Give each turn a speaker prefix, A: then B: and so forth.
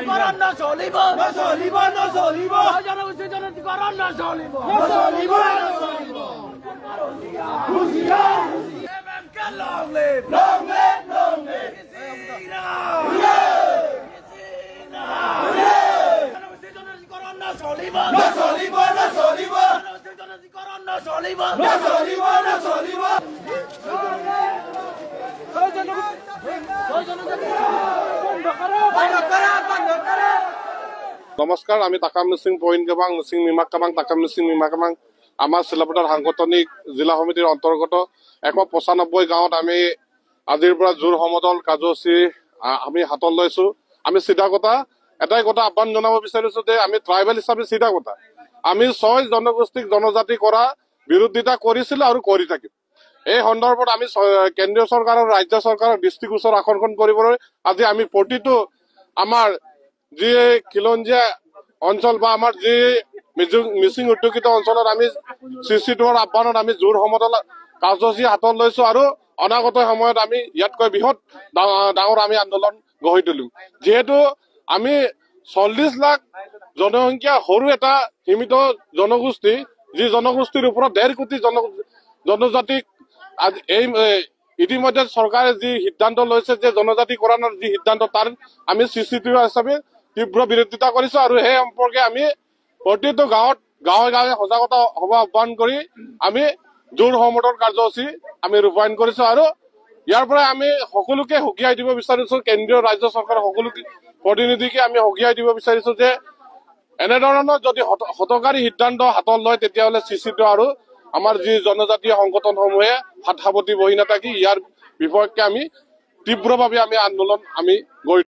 A: জনগোষ্ঠীকরণ নচলিব নচলিব নচলিব জনগোষ্ঠীকরণ নচলিব নচলিব নচলিব long live long live long live জনগোষ্ঠীকরণ নচলিব নচলিব নচলিব জনগোষ্ঠীকরণ নচলিব নচলিব নচলিব
B: নমস্কাৰ আমি তাকাম মিচিং পইণ্ট কাবাং মিচিং মিমাক কাবাং তাকাম মিচিং মিমাক কাবাং আমাৰ চিলাপথাৰ সাংগঠনিক জিলা সমিতিৰ অন্তৰ্গত 195 গাঁৱত আমি আজিৰ পৰা জোৰ সমদল কাৰ্যসূচী আমি হাতত লৈছো। আমি চিধা কথা এটাই কথা আহ্বান জনাব বিচাৰিছো যে আমি ট্ৰাইবেল হিচাপে চিধা কথা আমি 6 জনগোষ্ঠীক জনজাতি কৰা বিৰোধিতা কৰিছিলো আৰু কৰি থাকিম। এই সন্দৰ্ভত আমি কেন্দ্ৰীয় চৰকাৰ আৰু ৰাজ্য চৰকাৰৰ দৃষ্টিগোচৰ আকৰ্ষণ কৰিবলৈ আজি আমি প্ৰতিটো আমাৰ যি খিলঞ্জীয়া অঞ্চল বা আমাৰ যি মিচিং উদ্যোগিত অঞ্চলত আমি CC2ৰ আহ্বানত আমি জোৰ সমদল কাৰ্যসূচী হাতত লৈছো আৰু অনাগত সময়ত আমি ইয়াতকৈ বৃহৎ ডাঙৰ আমি আন্দোলন গঢ়ি তুলিম। যিহেতু আমি 40 লাখ জনসংখ্যা সৰু এটা সীমিত জনগোষ্ঠী, যি জনগোষ্ঠীৰ ওপৰত 1.5 কোটি জনজাতিক এই ইতিমধ্যে চৰকাৰে যি সিদ্ধান্ত লৈছে যে জনজাতিকৰণৰ যি সিদ্ধান্ত তাৰ আমি CC2 হিচাপে তীব্ৰ বিৰোধিতা কৰিছো আৰু সেই সম্পৰ্কে আমি প্ৰতিটো গাঁৱে গাঁৱে সজাগতা সভা আহ্বান কৰি আমি জোৰ সমদল কাৰ্যসূচী আমি ৰূপায়ণ কৰিছো আৰু ইয়াৰ পৰা আমি সকলোকে সকীয়াই দিব বিচাৰিছো। কেন্দ্ৰীয় ৰাজ্য চৰকাৰৰ সকলো প্ৰতিনিধিকে আমি সকীয়াই দিব বিচাৰিছো যে এনেধৰণৰ যদি হতকাৰী সিদ্ধান্ত হাতত লয় তেতিয়াহ'লে CC2 আৰু আমাৰ যি জনজাতীয় সংগঠনসমূহে হাত সাৱটি বহি নাথাকি ইয়াৰ বিপক্ষে আমি তীব্ৰভাৱে আমি আন্দোলন আমি গঢ়ি